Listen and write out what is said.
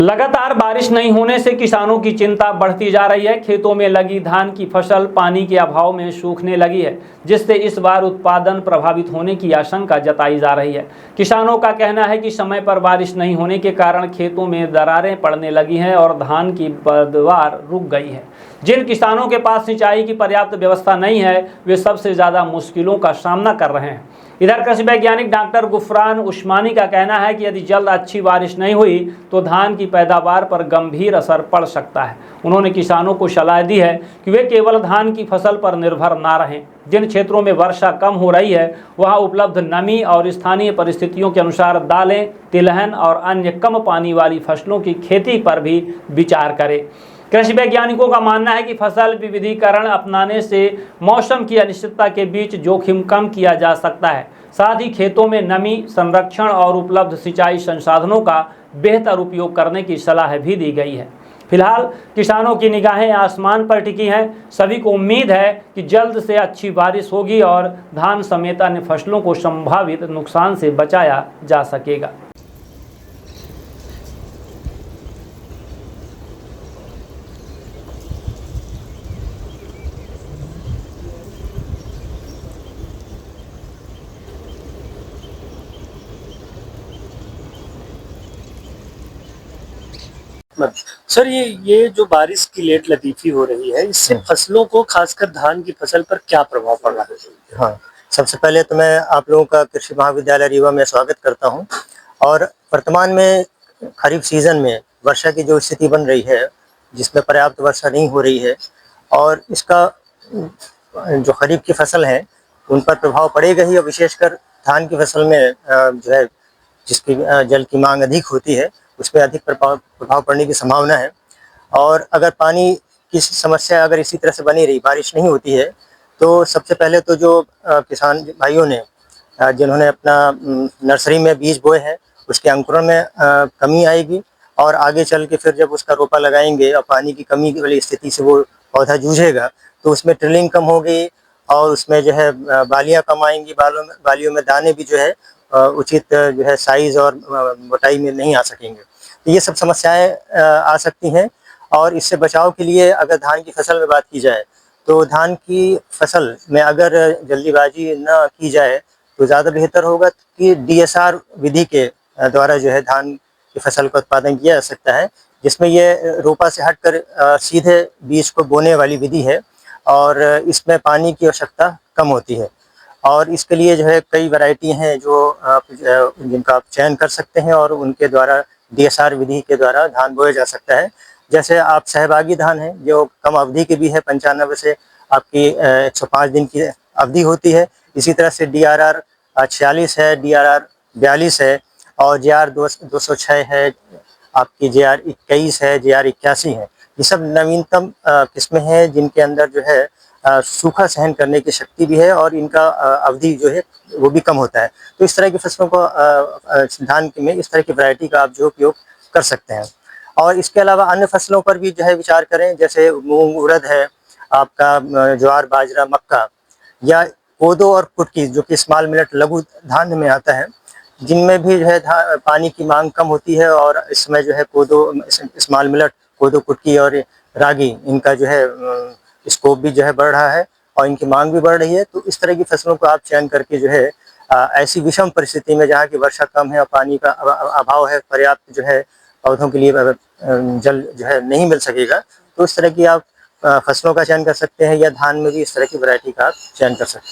लगातार बारिश नहीं होने से किसानों की चिंता बढ़ती जा रही है। खेतों में लगी धान की फसल पानी के अभाव में सूखने लगी है, जिससे इस बार उत्पादन प्रभावित होने की आशंका जताई जा रही है। किसानों का कहना है कि समय पर बारिश नहीं होने के कारण खेतों में दरारें पड़ने लगी हैं और धान की पैदावार रुक गई है। जिन किसानों के पास सिंचाई की पर्याप्त व्यवस्था नहीं है, वे सबसे ज़्यादा मुश्किलों का सामना कर रहे हैं। इधर कृषि वैज्ञानिक डॉक्टर गुफरान उस्मानी का कहना है कि यदि जल्द अच्छी बारिश नहीं हुई तो धान की पैदावार पर गंभीर असर पड़ सकता है। उन्होंने किसानों को सलाह दी है कि वे केवल धान की फसल पर निर्भर ना रहें। जिन क्षेत्रों में वर्षा कम हो रही है वहां उपलब्ध नमी और स्थानीय परिस्थितियों के अनुसार दालें, तिलहन और अन्य कम पानी वाली फसलों की खेती पर भी विचार करें। कृषि वैज्ञानिकों का मानना है कि फसल विविधीकरण अपनाने से मौसम की अनिश्चितता के बीच जोखिम कम किया जा सकता है। साथ ही खेतों में नमी संरक्षण और उपलब्ध सिंचाई संसाधनों का बेहतर उपयोग करने की सलाह भी दी गई है। फिलहाल किसानों की निगाहें आसमान पर टिकी हैं। सभी को उम्मीद है कि जल्द से अच्छी बारिश होगी और धान समेत अन्य फसलों को संभावित नुकसान से बचाया जा सकेगा। सर, ये जो बारिश की लेट लतीफी हो रही है, इससे फसलों को, खासकर धान की फसल पर क्या प्रभाव पड़ रहा है? हाँ, सबसे पहले तो मैं आप लोगों का कृषि महाविद्यालय रीवा में स्वागत करता हूं। और वर्तमान में खरीफ सीजन में वर्षा की जो स्थिति बन रही है, जिसमें पर्याप्त वर्षा नहीं हो रही है, और इसका जो खरीफ की फसल है उन पर प्रभाव पड़ेगा ही। और विशेषकर धान की फसल में जो है जिसकी जल की मांग अधिक होती है, उस पर अधिक प्रभाव पड़ने की संभावना है। और अगर पानी की समस्या अगर इसी तरह से बनी रही, बारिश नहीं होती है, तो सबसे पहले तो जो किसान भाइयों ने जिन्होंने अपना नर्सरी में बीज बोए हैं, उसके अंकुरण में कमी आएगी। और आगे चल के फिर जब उसका रोपा लगाएंगे और पानी की कमी वाली स्थिति से वो पौधा जूझेगा, तो उसमें ट्रिलिंग कम होगी और उसमें जो है बालियाँ कम आएंगी। बालियों में दाने भी जो है उचित जो है साइज और मोटाई में नहीं आ सकेंगे। तो ये सब समस्याएं आ सकती हैं। और इससे बचाव के लिए अगर धान की फसल में बात की जाए, तो धान की फसल में अगर जल्दीबाजी न की जाए तो ज़्यादा बेहतर होगा कि DSR विधि के द्वारा जो है धान की फसल का उत्पादन किया जा सकता है, जिसमें ये रोपा से हटकर सीधे बीज को बोने वाली विधि है और इसमें पानी की आवश्यकता कम होती है। और इसके लिए जो है कई वैरायटी हैं जो आप जिनका आप चयन कर सकते हैं और उनके द्वारा DSR विधि के द्वारा धान बोया जा सकता है। जैसे आप सहभागी धान है जो कम अवधि की भी है, 95 से आपकी 105 दिन की अवधि होती है। इसी तरह से DRR 46 है, DRR 42 है और JR 206 है, आपकी JR 21 है, JR 81 है। ये सब नवीनतम किस्में हैं जिनके अंदर जो है सूखा सहन करने की शक्ति भी है और इनका अवधि जो है वो भी कम होता है। तो इस तरह की फसलों को धान में इस तरह की वैरायटी का आप जो उपयोग कर सकते हैं। और इसके अलावा अन्य फसलों पर भी जो है विचार करें, जैसे मूंग, उड़द है, आपका ज्वार, बाजरा, मक्का, या कोदो और कुटकी जो कि स्मॉल मिलेट लघु धान्य में आता है, जिनमें भी जो है पानी की मांग कम होती है। और इस समय जो है कोदो, स्मॉल मिलेट, कोदो, कुटकी और रागी, इनका जो है स्कोप भी जो है बढ़ रहा है और इनकी मांग भी बढ़ रही है। तो इस तरह की फसलों को आप चयन करके जो है ऐसी विषम परिस्थिति में जहाँ की वर्षा कम है और पानी का अभाव है, पर्याप्त जो है पौधों के लिए जल जो है नहीं मिल सकेगा, तो इस तरह की आप फसलों का चयन कर सकते हैं। या धान में भी इस तरह की वैरायटी का आप चयन कर सकते हैं।